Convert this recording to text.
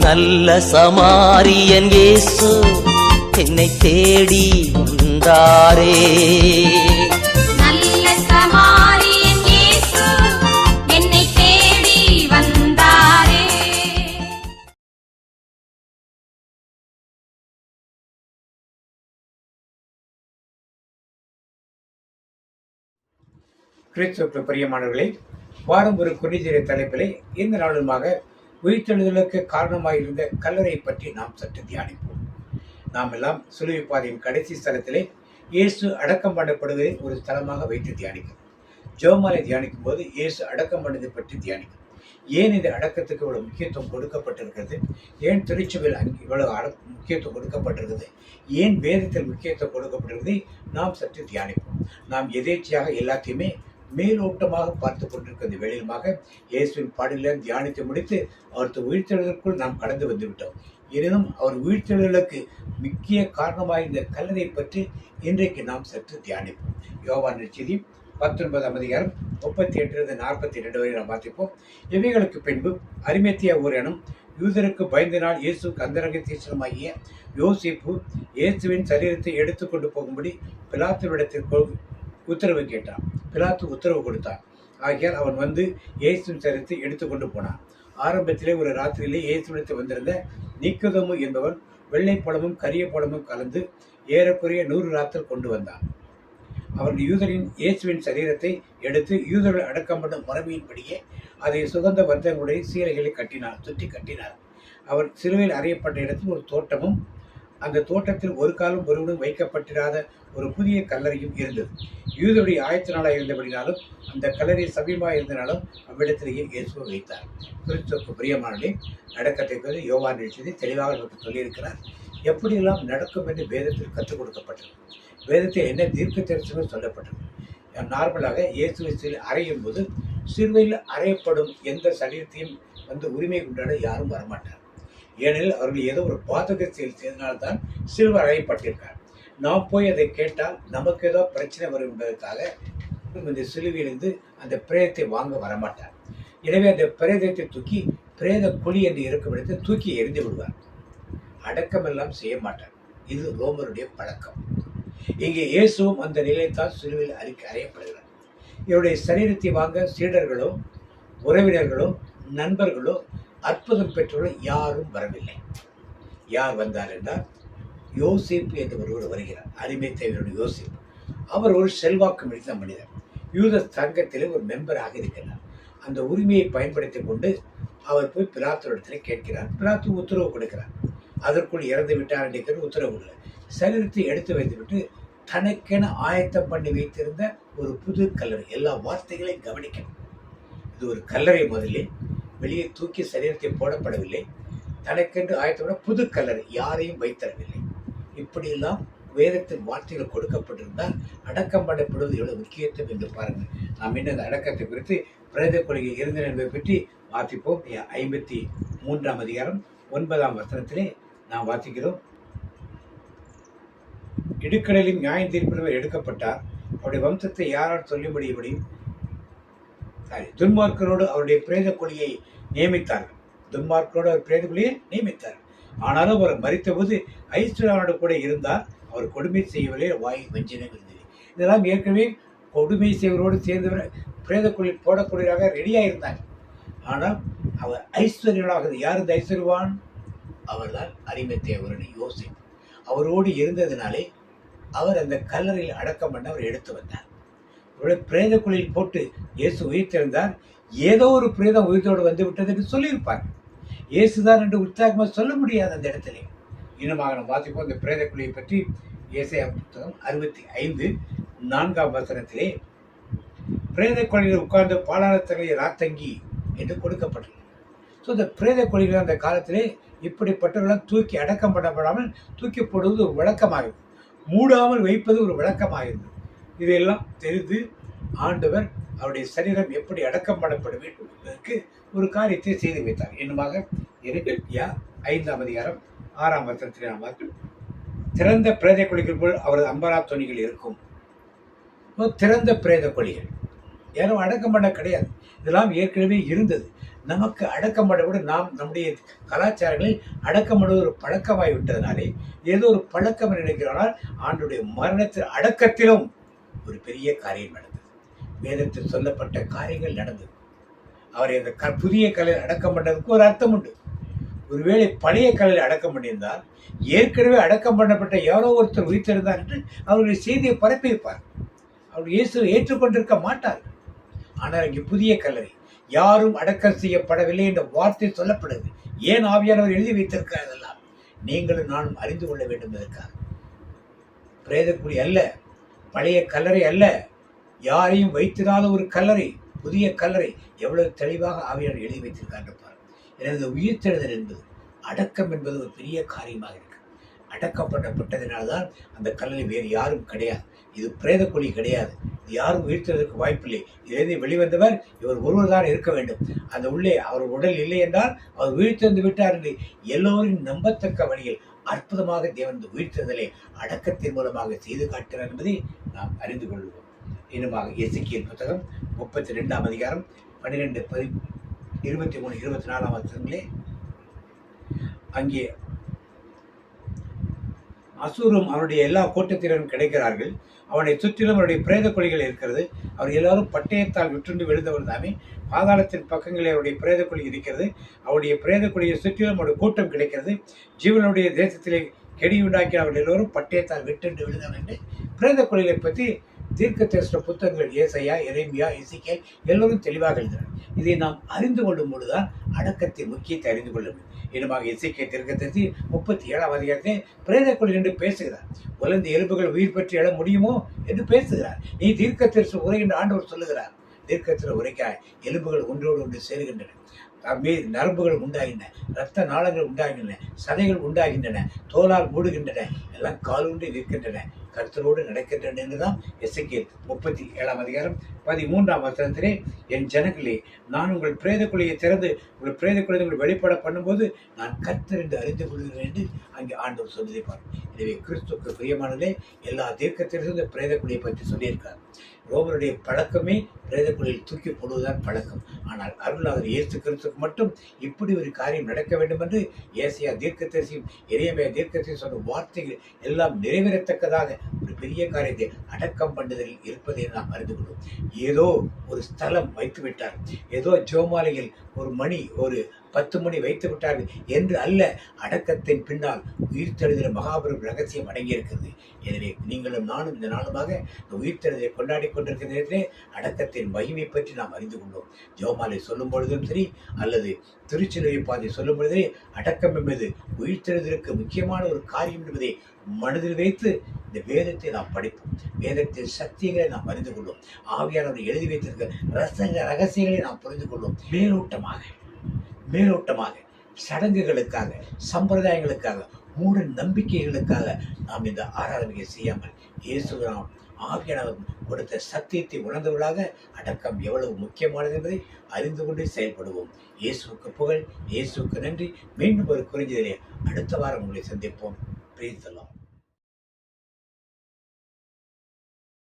நல்ல சமாரியன் இயேசு என்னை தேடி வந்தாரே. நல்ல சமாரியன் இயேசு என்னை தேடி வந்தாரே. கிறிஸ்துவுக்கு பிரியமானவர்களே, வாரம் ஒரு குறிஞ்சிற தலைப்பிலே இந்த நாளுமாக உயிர்த்தெழுதலுக்கு காரணமாயிருந்த கல்லறை பற்றி நாம் சற்று தியானிப்போம். நாம் எல்லாம் சிலுவை பாதையின் கடைசி ஸ்தலத்திலே இயேசு அடக்கம் பண்ணப்படுவதை ஒரு ஸ்தலமாக வைத்து தியானிக்கும். ஜெபமாலை தியானிக்கும் போது இயேசு அடக்கம் பண்ணதை பற்றி தியானிக்கும். ஏன் இந்த அடக்கத்துக்கு இவ்வளவு முக்கியத்துவம் கொடுக்கப்பட்டிருக்கிறது, ஏன் திருச்சபையில் இவ்வளவு முக்கியத்துவம் கொடுக்கப்பட்டிருக்கிறது, ஏன் வேதத்தில் முக்கியத்துவம் கொடுக்கப்பட்டிருக்கிறதை நாம் சற்று தியானிப்போம். நாம் எதேச்சையாக எல்லாத்தையுமே மேலோட்டமாக பார்த்து கொண்டிருக்கிற இந்த வேளையிலுமாக இயேசுவின் பாடலில் தியானித்து முடித்து அவரது உயிர்த்தெழுதலுக்குள் நாம் கடந்து வந்து விட்டோம். எனினும் அவர் உயிர்த்தெழுதலுக்கு முக்கிய காரணமாக இந்த கல்லறை பற்றி இன்றைக்கு நாம் சற்று தியானிப்போம். யோவான் நற்செய்தி 19ஆம் அதிகாரம் 38-42 வரை நாம் வாசிப்போம். இவைகளுக்கு பின்பு அரிமத்தியா ஊர் எனும் யூதருக்கு பயந்தனால் இயேசுக்கு அந்தரங்க தீட்சணமாகிய யோசேப்பு இயேசுவின் சரீரத்தை எடுத்துக்கொண்டு போகும்படி பிலாத்துவிடத்திற்கு உத்தரவு கேட்டான். பிலாத்து உத்தரவு கொடுத்தான். ஆகியால் அவன் வந்து இயேசுவின் சரீரத்தை எடுத்துக்கொண்டு போனான். ஆரம்பத்திலே ஒரு ராத்திரியிலே இயேசுவிடத்தில் வந்திருந்த நிக்கோதேமு என்பவன் வெள்ளைப்பழமும் கரிய பழமும் கலந்து ஏறக்குறைய 100 ராத்தல் கொண்டு வந்தான். அவன் யூதரின் இயேசுவின் சரீரத்தை எடுத்து யூதர்கள் அடக்கம் பண்ணும் முறைமையின்படியே அதை சுகந்த வர்த்தகங்களுடைய சீலைகளை சுற்றி கட்டினார். அவர் சிலுவையில் அறையப்பட்ட இடத்தில் ஒரு தோட்டமும் அந்த தோட்டத்தில் ஒரு காலம் ஒருவனும் வைக்கப்பட்டிராத ஒரு புதிய கல்லறையும் இருந்தது. யூதருடைய ஆயத்த நாளாக இருந்தபடினாலும் அந்த கல்லறை சமீபமாக இருந்தனாலும் அவ்விடத்திலேயே இயேசுவை வைத்தார். கிறிஸ்துவுக்கு பிரியமானே, நடக்கத்தை குறித்து யோவான் நற்செய்தி தெளிவாக நமக்கு சொல்லியிருக்கிறார். எப்படியெல்லாம் நடக்கும் என்று வேதத்தில் கற்றுக் கொடுக்கப்பட்டது. வேதத்தில் என்ன தீர்க்க தரிசனம் சொல்லப்பட்டது. நார்மலாக இயேசுவை அறையும் போது சிலுவையில் அறையப்படும் எந்த சரீரத்தையும் வந்து உரிமை கொண்டாட யாரும் வரமாட்டார். ஏனெனில் அவர்கள் ஏதோ ஒரு பாதக செயல் செய்தனால்தான் சிலுவை அறையப்பட்டிருக்கார். நாம் போய் அதை கேட்டால் நமக்கு ஏதோ பிரச்சனை வரும் என்பதற்காக இந்த சிலுவையிலிருந்து அந்த பிரேதத்தை வாங்க வரமாட்டார். எனவே அந்த பிரேதத்தை தூக்கி பிரேத குழி என்று இருக்கும் இடத்தை தூக்கி எரிந்து விடுவார். அடக்கமெல்லாம் செய்ய மாட்டார். இது ரோமருடைய பழக்கம். இங்கே இயேசுவும் அந்த நிலையத்தால் சிலுவையில் அறையப்படுகிறார். இவருடைய சரீரத்தை வாங்க சீடர்களோ உறவினர்களோ நண்பர்களோ அற்புதம் பெற்றவர்கள் யாரும் வரவில்லை. யார் வந்தார் என்றால் யோசேப்பு என்று ஒருவர் வருகிறார். அரிமத்தியாவினுடைய யோசேப்பு. அவர் ஒரு செல்வாக்கு மிகுந்த மனிதர். யூத சங்கத்திலே ஒரு மெம்பராக இருக்கிறார். அந்த உரிமையை பயன்படுத்தி கொண்டு அவர் போய் பிலாத்துவிடத்தில் கேட்கிறார். பிலாத்து உத்தரவு கொடுக்கிறார். அதற்குள் இறந்து விட்டார் என்கிற உத்தரவு இல்லை. சரீரத்தை எடுத்து வைத்துவிட்டு தனக்கென ஆயத்தம் பண்ணி வைத்திருந்த ஒரு புது கல்லறை. எல்லா வார்த்தைகளையும் கவனிக்கணும். இது ஒரு கல்லறை. முதலில் வெளியே தூக்கி சரீரத்தை போடப்படவில்லை. தனக்கென்று ஆயத்தப்பட புது கல்லறை, யாரையும் வைத்தரவில்லை. இப்படியெல்லாம் வேதத்தின் வார்த்தைகள் கொடுக்கப்பட்டிருந்தால் அடக்கம் பண்ணப்படுவது எவ்வளவு முக்கியத்துவம் என்று பாருங்கள். நாம் இன்னும் அந்த அடக்கத்தை குறித்து பிரேத கொள்கை இருந்தன என்பதை பற்றி வாசிப்போம். 53ஆம் அதிகாரம் 9ஆம் வசனத்திலே நாம் வாசிக்கிறோம். இடுக்கடலின் நியாயம் தீர்ப்பினவர் எடுக்கப்பட்டார். அவருடைய வம்சத்தை யாரால் சொல்ல முடியும்? துன்மார்க்கரோடு அவருடைய பிரேத கொலியை நியமித்தார்கள். துன்மார்க்கரோடு அவர் பிரேத கொலியை நியமித்தார். ஆனாலும் அவர் மரித்தபோது ஐஸ்வர்யாவோடு கூட இருந்தால் அவர் கொடுமை செய்யவில்லை, வாய் வஞ்சனை இருந்தது. இதெல்லாம் ஏற்கனவே கொடுமை செய்வரோடு சேர்ந்தவர் பிரேத கொலி போடக்கூடியவராக ரெடியாக இருந்தாங்க. ஆனால் அவர் ஐஸ்வர்யனாக. யார் இந்த ஐஸ்வர்யவான்? அவர்தான் அரிமத்தியாவினுடைய யோசேப்பு. அவரோடு இருந்ததினாலே அவர் அந்த கல்லறையில் அடக்கம் பண்ண அவர் எடுத்து வந்தார். பிரேத குழியில் போட்டு இயேசு உயிர்த்தெழுந்தார். ஏதோ ஒரு பிரேதம் உயிர்த்தோடு வந்து விட்டது என்று சொல்லியிருப்பார். இயேசுதான் என்று உற்சாகமாக சொல்ல முடியாது. அந்த இடத்துல இன்னுமாக நாம் வாசிப்போம் இந்த பிரேத குழியை பற்றி. ஏசாயா புத்தகம் 65:4ஆம் வசனத்திலே பிரேத கொலையில் உட்கார்ந்து பாலாளத்தங்களை ராத்தங்கி என்று கொடுக்கப்பட்டது. ஸோ இந்த பிரேத கொலைகள் அந்த காலத்திலே இப்படிப்பட்டவர்களால் தூக்கி அடக்கம் பண்ணப்படாமல் தூக்கி போடுவது ஒரு வழக்கமாகும். மூடாமல் வைப்பது ஒரு வழக்கமாகிறது. இதையெல்லாம் தெரிந்து ஆண்டவர் அவருடைய சரீரம் எப்படி அடக்கம் பண்ணப்பட வேண்டும் என்பதற்கு ஒரு காரியத்தை செய்து வைத்தார். என்னமாக 5ஆம் அதிகாரம் 6ஆம் வசனத்திலே நாம் பார்க்கிறோம். திறந்த பிரேத கொலிகள் போல் அவரது அம்பரா துணிகள் இருக்கும். திறந்த பிரேத கொலிகள் யாரும் அடக்கம் பண்ண கிடையாது. இதெல்லாம் ஏற்கனவே இருந்தது. நமக்கு அடக்கம் பண்ண கூட நாம் நம்முடைய கலாச்சாரங்களில் அடக்கம் பண்ணுவது ஒரு பழக்கமாய் விட்டதனாலே ஏதோ ஒரு பழக்கம் நினைக்கிறானால் ஆண்டுடைய மரணத்தில் அடக்கத்திலும் ஒரு பெரிய காரியம் நடந்தது. வேதத்தில் சொல்லப்பட்ட காரியங்கள் நடந்தது. அவரை அந்த புதிய கலையில் அடக்கம் பண்ணதுக்கு ஒரு அர்த்தம் உண்டு. ஒருவேளை பழைய கலையில் அடக்கம் பண்ணியிருந்தால் ஏற்கனவே அடக்கம் பண்ணப்பட்ட யாரோ ஒருத்தர் உயிர்த்தெழுந்தார் என்று அவருடைய செய்தியை பரப்பி வைப்பார். அவர் இயேசுவை ஏற்றுக்கொண்டிருக்க மாட்டார். ஆனால் இங்கே புதிய கல்லறை, யாரும் அடக்கம் செய்யப்படவில்லை என்ற வார்த்தை சொல்லப்படுது. ஏன் ஆவியானவர் எழுதி வைத்திருக்கிறார்? அதெல்லாம் நீங்களும் நானும் அறிந்து கொள்ள வேண்டும் என்பதற்காக. பிரேதக்குழி அல்ல, பழைய கல்லறை அல்ல, யாரையும் வைத்திராத ஒரு கல்லறை, புதிய கல்லறை. எவ்வளவு தெளிவாக ஆவியானவர் எழுதி வைத்திருக்கார் பாருங்கள். எனது உயிர்த்தெழுதல் என்பது, அடக்கம் என்பது ஒரு பெரிய காரியமாக இருக்கு. அடக்கப்பட்டதினால்தான் அந்த கல்லறை வேறு யாரும் கிடையாது. இது பிரேத குழி கிடையாது. இது யாரும் உயிர்த்தெழுதற்கு வாய்ப்பில்லை. இதிலிருந்து வெளிவந்தவர் இவர் ஒருவர் தான் இருக்க வேண்டும். அந்த உள்ளே அவர் உடல் இல்லை என்றால் அவர் உயிர்த்தெழுந்து விட்டார் என்று எல்லோரும் நம்பத்தக்க வழியில் அற்புதமாக தேவன் உயிர்த்தெழுதலை அடக்கத்தின் மூலமாக செய்து காட்டுகிறார் என்பதை நாம் அறிந்து கொள்வோம். இன்னுமாக எசேக்கியேல் புத்தகம் 32ஆம் அதிகாரம் 12, 23, 24 வசனங்களே, அங்கே அசூரும் அவனுடைய எல்லா கூட்டத்தினரும் கிடைக்கிறார்கள். அவனை சுற்றிலும் அவருடைய பிரேத குழிகள் இருக்கிறது. அவர் எல்லாரும் பட்டயத்தால் விட்டுண்டு விழுந்தவர் தாமே. பாதாளத்தின் பக்கங்களில் அவருடைய பிரேத குழி இருக்கிறது. அவருடைய பிரேத குழியை சுற்றிலும் அவருடைய கூட்டம் கிடைக்கிறது. ஜீவனுடைய தேசத்திலே கெடி உண்டாக்கிய அவர்கள் எல்லோரும் பட்டயத்தால் விட்டுண்டு விழுந்தவர் என்று பிரேத குழிகளை பற்றி தீர்க்கதரிசன புத்தகங்கள் ஏசாயா, எரேமியா, எசேக்கியேல் எல்லோரும் தெளிவாக எழுதினார். இதை நாம் அறிந்து கொள்ளும் பொழுதுதான் அடக்கத்தின் முக்கியத்தை அறிந்து கொள்ள வேண்டும். இன்னுமாக எசேக்கியேல் தீர்க்கதரிசி 37ஆம் அதிகாரத்தை பிரேத குழி என்று பேசுகிறார். உலர்ந்த எலும்புகள் உயிர் பெற்று எழ முடியுமோ என்று பேசுகிறார். நீ தீர்க்கதரிசன உரை என்று ஆண்டவர் சொல்லுகிறார். தீர்க்கதரிசன உரைக்காய் எலும்புகள் ஒன்றோடு ஒன்று சேருகின்றன, நரம்புகள் உண்டாகின்றன, இரத்த நாளங்கள் உண்டாகின்றன, சதைகள் உண்டாகின்றன, தோலால் மூடுகின்றன, எல்லாம் காலூன்றி நிற்கின்றன, கர்த்தரோடு நடக்கின்றன என்றுதான் எசேக்கியேல் 37ஆம் அதிகாரம் 13ஆம் வசனத்திலே, என் ஜனங்களே, நான் உங்கள் பிரேத குழியை திறந்து உங்கள் பிரேத குழியை உங்கள் வெளிப்பட பண்ணும்போது நான் கர்த்தர் என்று அறிந்து கொள்கிறேன் என்று அங்கே ஆண்டவர் சொல்வதை பாருங்கள். எனவே கிறிஸ்துவுக்கு பிரியமானதே எல்லா தீர்க்கதரிசியும் இந்த பிரேத குழியை பற்றி சொல்லியிருக்கார். ரோமருடைய பழக்கமே பிரேத குழியில் தூக்கி போடுவதுதான் பழக்கம். ஆனால் அருளாளர் இயேசு கிறிஸ்துவுக்கு மட்டும் இப்படி ஒரு காரியம் நடக்க வேண்டும் என்று ஏசாயா தீர்க்கதரிசியும் எரேமியா தீர்க்கதரிசியும் சொன்ன வார்த்தைகள் எல்லாம் நிறைவேறத்தக்கதாக ஒரு பெரிய காரியத்தை அடக்கம் பண்ணுதலில் இருப்பதை நாம் அறிந்து கொள்வோம். ஏதோ ஒரு ஸ்தலம் வைத்து விட்டார், ஏதோ ஜோமாலையில் ஒரு மணி, ஒரு 10 மணி வைத்து விட்டார்கள் என்று அல்ல. அடக்கத்தின் பின்னால் உயிர்த்தெழுதல் மகாபெரும் ரகசியம் அடங்கியிருக்கிறது. எனவே நீங்களும் நானும் இந்த நாளுமாக இந்த உயிர்த்தெழுதலை கொண்டாடி கொண்டிருக்கிற நேரத்திலே அடக்கத்தின் மகிமை பற்றி நாம் அறிந்து கொண்டோம். ஜெபமாலை சொல்லும் பொழுதும் சரி, அல்லது திருச்சிலுவை பாதை சொல்லும் பொழுதே அடக்கம் என்பது உயிர்த்தெழுதலுக்கு முக்கியமான ஒரு காரியம் என்பதை மனதில் வைத்து இந்த வேதத்தை நாம் படிப்போம். வேதத்தின் சக்திகளை நாம் அறிந்து கொள்வோம். ஆவியானவர் எழுதி வைத்திருக்கிற ரகசியங்களை நாம் புரிந்து கொள்வோம். மேலோட்டமாக சடங்குகளுக்காக, சம்பிரதாயங்களுக்காக, மூட நம்பிக்கைகளுக்காக நாம் இந்த ஆராதனையை செய்யாமல் இயேசுவின் ஆவியானவர் கொடுத்த சத்தியத்தை உணர்ந்தவர்களாக அடக்கம் எவ்வளவு முக்கியமானது என்பதை அறிந்து கொண்டு செயல்படுவோம். இயேசுவுக்கு புகழ், இயேசுவுக்கு நன்றி. மீண்டும் ஒரு குறிஞ்சிலே அடுத்த வாரம் உங்களை சந்திப்போம். Praise the Lord.